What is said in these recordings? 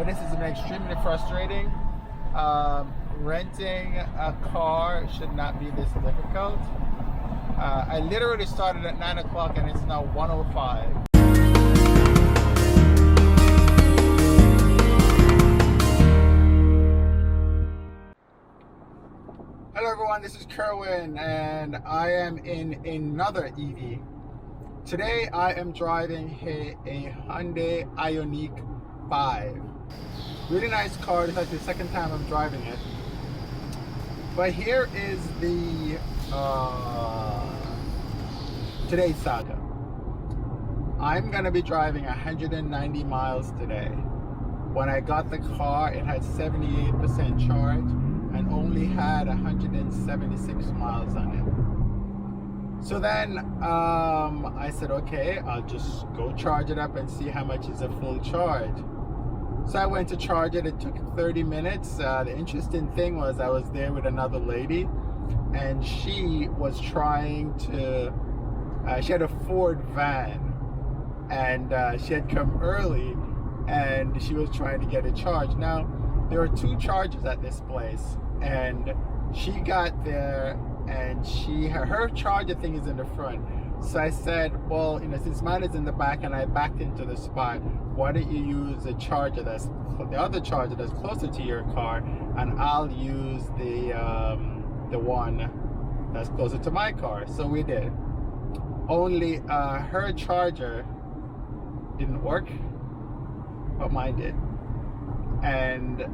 but this is extremely frustrating. Renting a car should not be this difficult. I literally started at 9 o'clock and it's now 1:05. Hello everyone, this is Kerwin and I am in another EV. Today I am driving a Hyundai Ioniq 5. Really nice car. This is actually the second time I'm driving it. But here is the today's saga. I'm gonna be driving 190 miles today. When I got the car, it had 78% charge and only had 176 miles on it. So then I said, okay, I'll just go charge it up and see how much is a full charge. So I went to charge it. It took 30 minutes. The interesting thing was I was there with another lady and she was trying to, she had a Ford van and she had come early and she was trying to get a charge. Now, there are two chargers at this place and she got there and her charger thing is in the front. So I said, well, since mine is in the back and I backed into the spot, why don't you use a charger the other charger that's closer to your car, and I'll use the one that's closer to my car. So we did. Only her charger didn't work, but mine did. And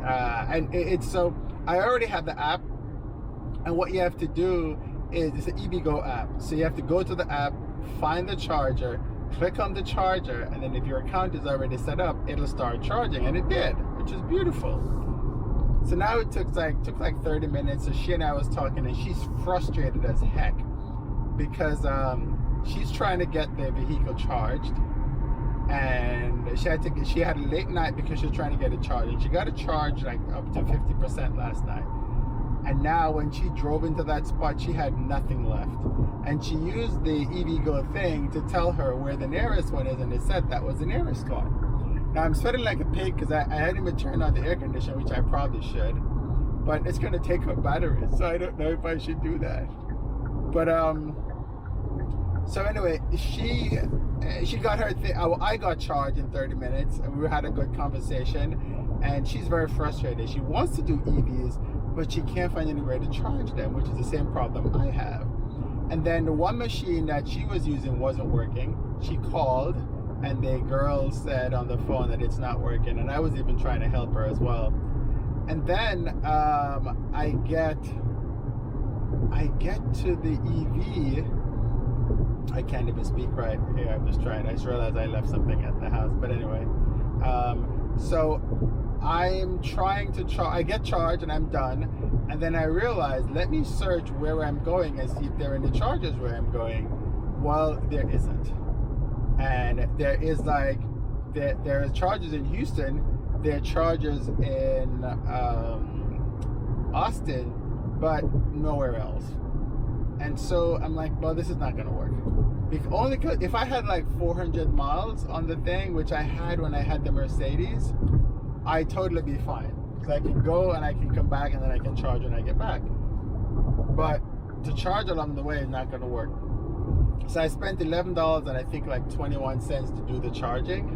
it's so I already have the app, and what you have to do is it's an EVgo app. So you have to go to the app, find the charger, click on the charger, and then if your account is already set up, it'll start charging, and it did, which is beautiful. So now it took like 30 minutes. So she and I was talking, and she's frustrated as heck because she's trying to get the vehicle charged, and she had a late night because she was trying to get it charged, and she got it charged like up to 50% last night. And now when she drove into that spot, she had nothing left. And she used the EVgo thing to tell her where the nearest one is, and it said that was the nearest one. Now I'm sweating like a pig because I hadn't even turned on the air conditioner, which I probably should. But it's gonna take up batteries, so I don't know if I should do that. But so anyway, she got her thing. I got charged in 30 minutes, and we had a good conversation. And she's very frustrated. She wants to do EVs, but she can't find anywhere to charge them, which is the same problem I have. And then the one machine that she was using wasn't working. She called, and the girl said on the phone that it's not working, and I was even trying to help her as well. And then I get to the EV. I can't even speak right here. I'm just trying. I just realized I left something at the house. But anyway, so I'm trying to charge. I get charged and I'm done, and then I realize, let me search where I'm going and see if there are any chargers where I'm going. Well, there isn't. And there is like there are chargers in Houston, there are chargers in Austin, but nowhere else. And so I'm like, well, this is not gonna work. If I had like 400 miles on the thing, which I had when I had the Mercedes, I'd totally be fine. Because I can go and I can come back and then I can charge when I get back. But to charge along the way is not gonna work. So I spent $11 and I think like 21 cents to do the charging,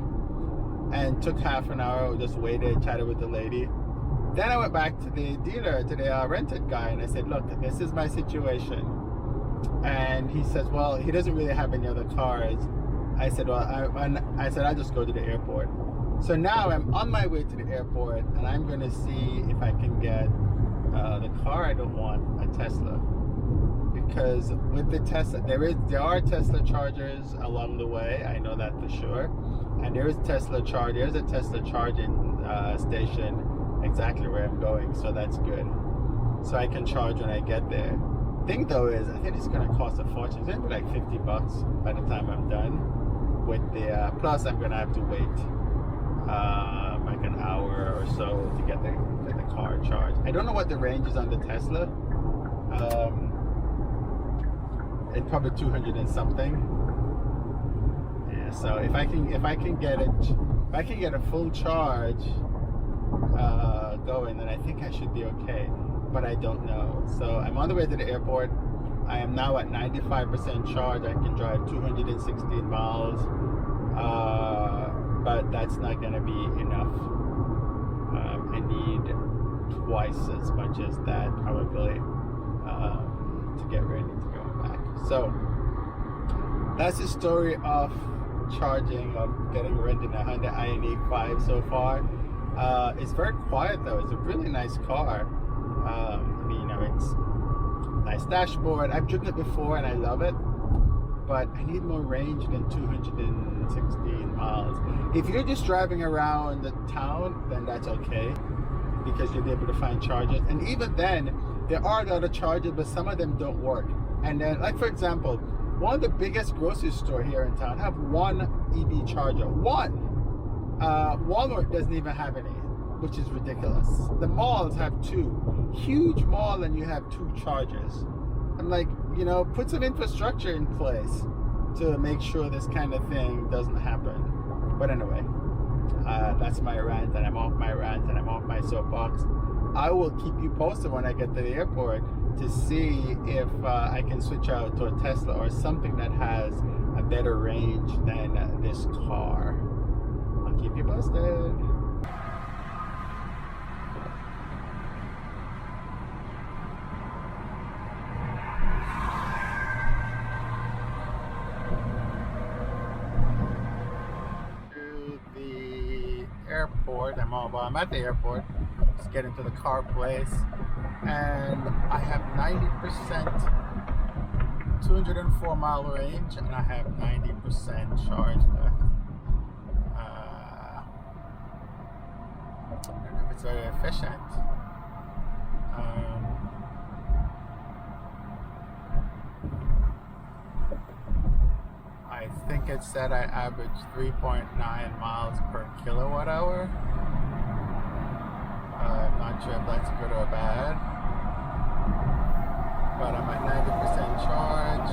and took half an hour. Just waited, chatted with the lady. Then I went back to the dealer, to the rented guy, and I said, look, this is my situation. And he says, well, he doesn't really have any other cars. I said, well, I'll just go to the airport. So now I'm on my way to the airport, and I'm going to see if I can get the car I don't want, a Tesla. Because with the Tesla, there are Tesla chargers along the way. I know that for sure. And there's a Tesla charging station exactly where I'm going, so that's good. So I can charge when I get there. Thing though is, I think it's gonna cost a fortune. It's gonna be like $50 by the time I'm done with the. Plus, I'm gonna have to wait like an hour or so to get the car charged. I don't know what the range is on the Tesla. It's probably 200 and something. Yeah. So if I can get a full charge going, then I think I should be okay. But I don't know. So I'm on the way to the airport. I am now at 95% charge. I can drive 216 miles. But that's not going to be enough. I need twice as much as that probably to get ready to go back. So that's the story of charging, of getting renting a Hyundai Ioniq 5 so far. It's very quiet though. It's a really nice car. You know, it's nice dashboard. I've driven it before and I love it, but I need more range than 216 miles. If you're just driving around the town, then that's okay, because you'll be able to find chargers. And even then, there are other chargers, but some of them don't work. And then, like for example, one of the biggest grocery store here in town have one EV charger. One. Walmart doesn't even have any, which is ridiculous. The malls have two. Huge mall and you have two chargers. I'm like, you know, put some infrastructure in place to make sure this kind of thing doesn't happen. But anyway, that's my rant, and I'm off my rant, and I'm off my soapbox. I will keep you posted when I get to the airport to see if I can switch out to a Tesla or something that has a better range than this car. I'll keep you posted. Airport. I'm at the airport, just getting to the car place, and I have 90%, 204 mile range, and I have 90% charge left. I don't know if it's very efficient. I think it said I average 3.9 miles per kilowatt hour. I'm not sure if that's good or bad, but I'm at 90% charge,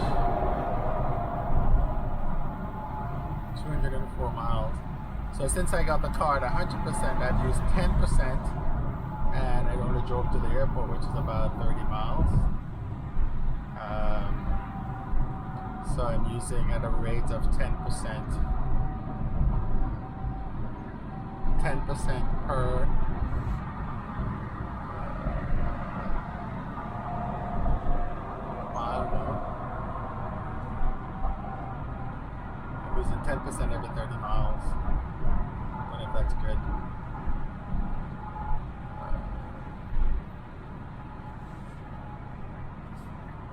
204 miles. So since I got the car at 100%, I've used 10%, and I only drove to the airport, which is about 30 miles. So I'm using at a rate of 10%. 10% per mile. I'm using 10% every 30 miles. I don't know if that's good.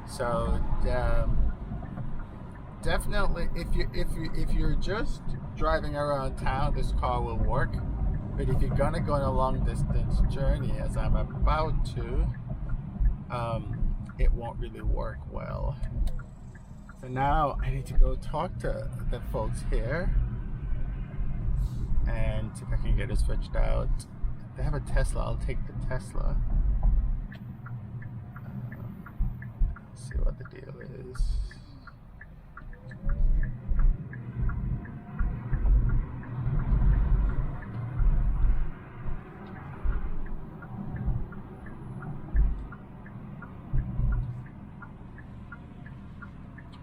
So definitely, if you're just driving around town, this car will work. But if you're gonna go on a long distance journey, as I'm about to, it won't really work well. So now I need to go talk to the folks here and see if I can get it switched out. If they have a Tesla, I'll take the Tesla. Let's see what the deal is.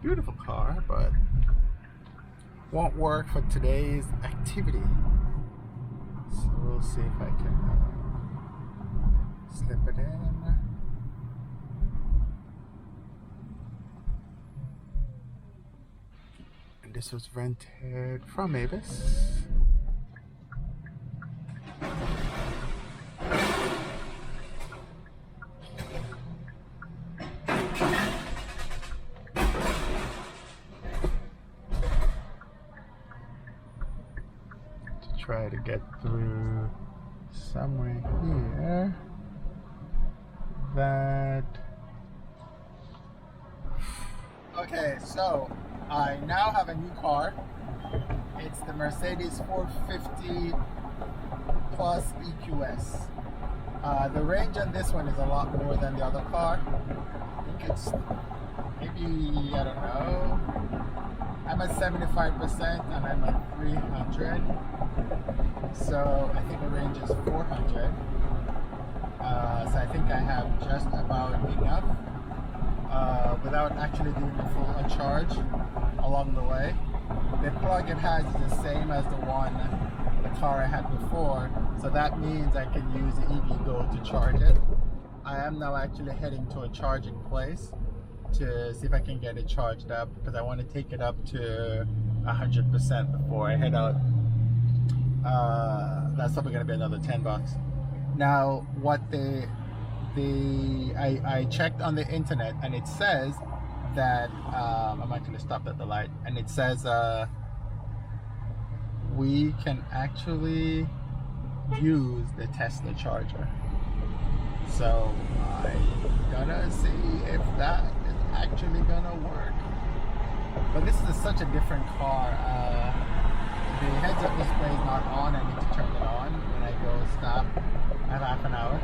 Beautiful car, but won't work for today's activity. So we'll see if I can slip it in. And this was rented from Avis. Try to get through somewhere here that. Okay, so I now have a new car. It's the Mercedes 450 Plus EQS. The range on this one is a lot more than the other car. I think it's maybe, I don't know. I'm at 75% and I'm at 300. So I think the range is 400. So I think I have just about enough without actually doing a full charge along the way. The plug it has is the same as the car I had before, so that means I can use the EVgo to charge it. I am now actually heading to a charging place to see if I can get it charged up, because I want to take it up to 100% before I head out. That's probably going to be another $10. Now, I checked on the internet, and it says that I'm actually stopped at the light, and it says we can actually use the Tesla charger. So I'm gonna see if that is actually gonna work. But this is such a different car. The heads-up display is not on. I need to turn it on when I go stop at half an hour.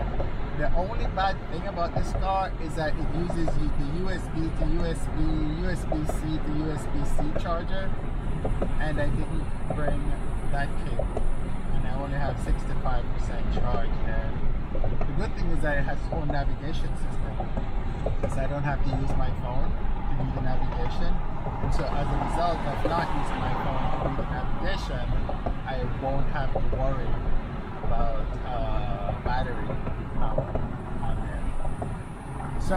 The only bad thing about this car is that it uses the USB to USB, USB-C to USB-C charger, and I didn't bring that cable, and I only have 65% charge there. The good thing is that it has its own navigation system, so I don't have to use my phone to do the navigation. And so as a result of not using my phone to do the navigation, I won't have to worry about battery power on there. So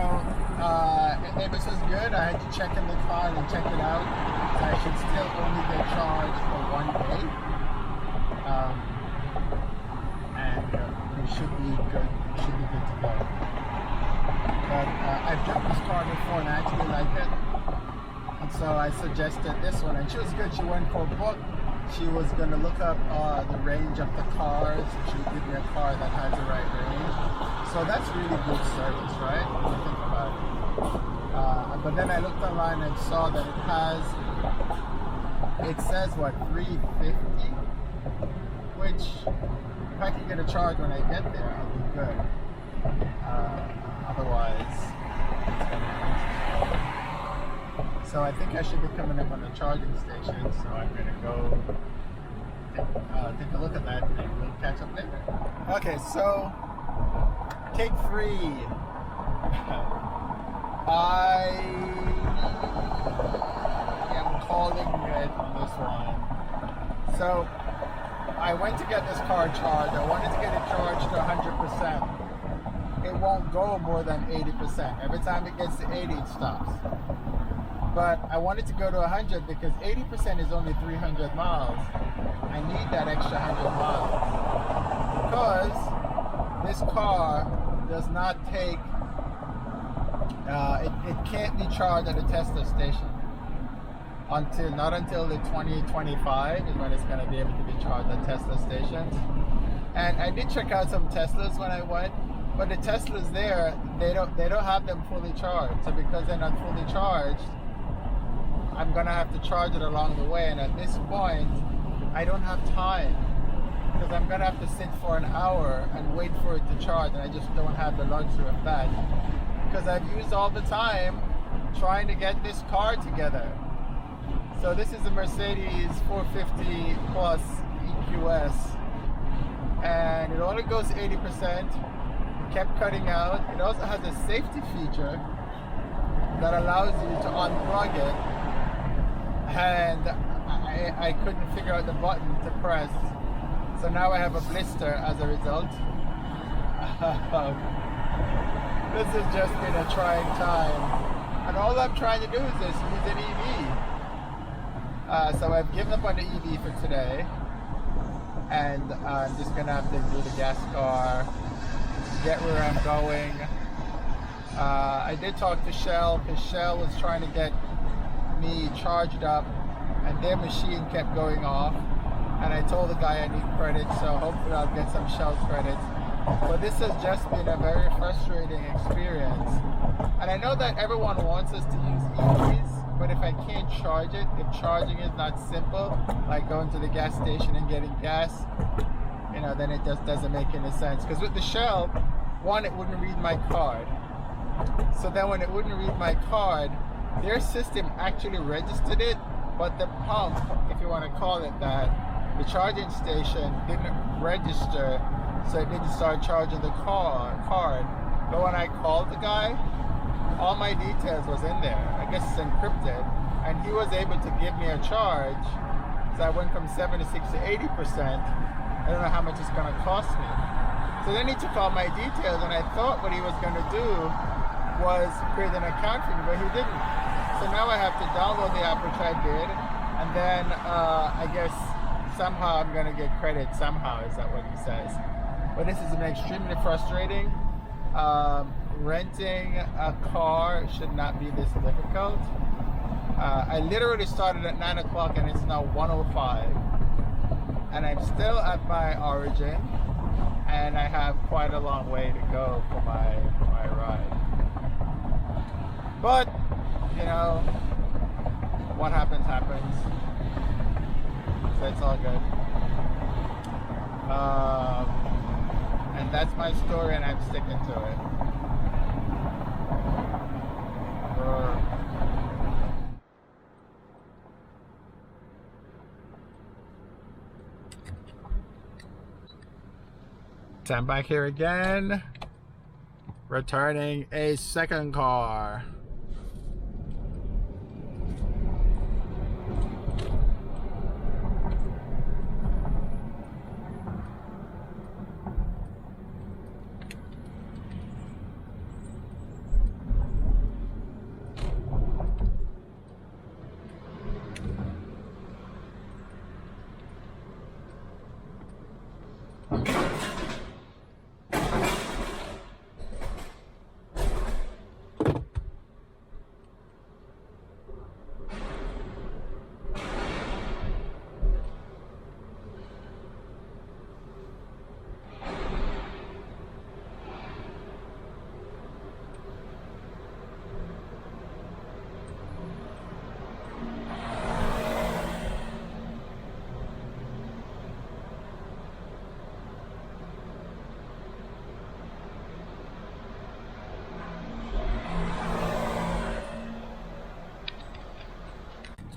Avis was good. I had to check in the car and check it out. So I should still only get charged for 1 day. And we should be good. We should be good to go. But I've driven this car before and I actually like it. And so I suggested this one, and she was good. She went for a book. She was going to look up the range of the cars. She would give me a car that has the right range. So that's really good service, right? When you think about it. But then I looked online and saw that it says what, 350? Which, if I can get a charge when I get there, I'll be good. Otherwise, it's going to be. So I think I should be coming up on the charging station, so I'm going to go take a look at that, and we'll catch up later. Okay, so take 3. I am calling it on this one. So I went to get this car charged. I wanted to get it charged to 100%. It won't go more than 80%. Every time it gets to 80, it stops. But I wanted to go to 100 because 80% is only 300 miles. I need that extra 100 miles. Because this car does not take, it can't be charged at a Tesla station. Not until the 2025 is when it's going to be able to be charged at Tesla stations. And I did check out some Teslas when I went, but the Teslas there, they don't have them fully charged. So because they're not fully charged, I'm gonna have to charge it along the way, and at this point I don't have time, because I'm gonna have to sit for an hour and wait for it to charge, and I just don't have the luxury of that, because I've used all the time trying to get this car together. So this is a Mercedes 450 plus EQS, and it only goes 80%. It kept cutting out. It also has a safety feature that allows you to unplug it, and I couldn't figure out the button to press, so now I have a blister as a result. This has just been a trying time, and all I'm trying to do is just use an EV. So I've given up on the EV for today, and I'm just gonna have to do the gas car, get where I'm going. I did talk to Shell, because Shell was trying to get me charged up, and their machine kept going off, and I told the guy I need credits, so hopefully I'll get some Shell credits. But this has just been a very frustrating experience, and I know that everyone wants us to use EVs, but if I can't charge it, if charging is not simple, like going to the gas station and getting gas, then it just doesn't make any sense. Because with the Shell, one, it wouldn't read my card. So then when it wouldn't read my card, their system actually registered it, but the pump, if you want to call it that, the charging station didn't register so it didn't start charging the card. But when I called the guy, all my details was in there. I guess it's encrypted, and he was able to give me a charge. So I went from 76 to 80%. I don't know how much it's gonna cost me. So then he took all my details, and I thought what he was gonna do was create an account for me, but he didn't. So now I have to download the app, which I did, and then I guess somehow I'm gonna get credit somehow, is that what he says. But this is extremely frustrating. Renting a car should not be this difficult. I literally started at 9 o'clock and it's now 1:05, and I'm still at my origin, and I have quite a long way to go for my ride. But you know, what happens happens, so it's all good. And that's my story, and I'm sticking to it. So I'm back here again, returning a second car.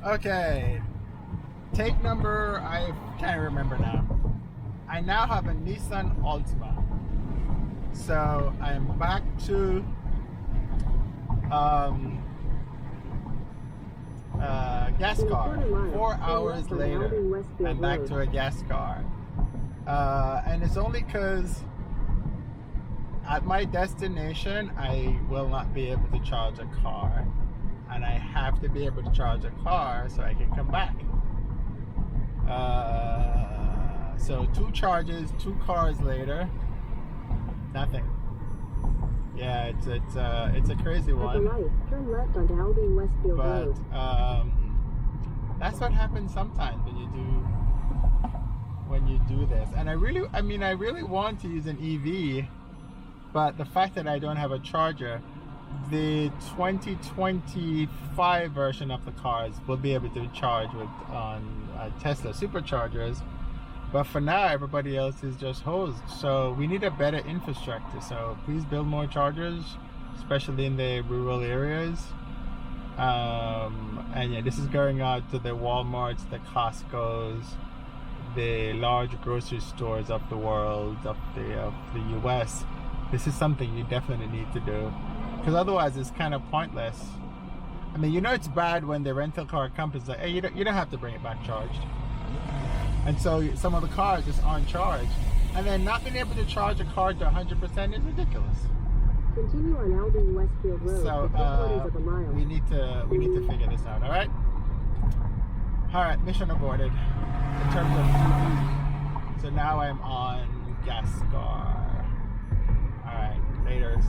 Okay, take number, I can't remember now. I now have a Nissan Altima. So I'm back to gas car. 4 hours later, I'm back to a gas car. And it's only because at my destination, I will not be able to charge a car. And I have to be able to charge a car so I can come back. So 2 charges, 2 cars later, nothing. Yeah, it's a crazy one. Turn left onto Albion Westfield Road. But that's what happens sometimes when you do this. And I really want to use an EV, but the fact that I don't have a charger. The 2025 version of the cars will be able to charge on Tesla superchargers, but for now everybody else is just hosed. So we need a better infrastructure. So please build more chargers, especially in the rural areas. And yeah, this is going out to the Walmarts, the Costco's, the large grocery stores of the world, of the US. This is something you definitely need to do. Because otherwise it's kind of pointless. I mean, you know it's bad when the rental car companies like, hey, you don't have to bring it back charged. And so some of the cars just aren't charged. And then not being able to charge a car to 100% is ridiculous. Continue on Albion Westfield Road. So we need to figure this out, alright? Alright, mission aborted in terms of EV. So now I'm on gas car. Alright, laters.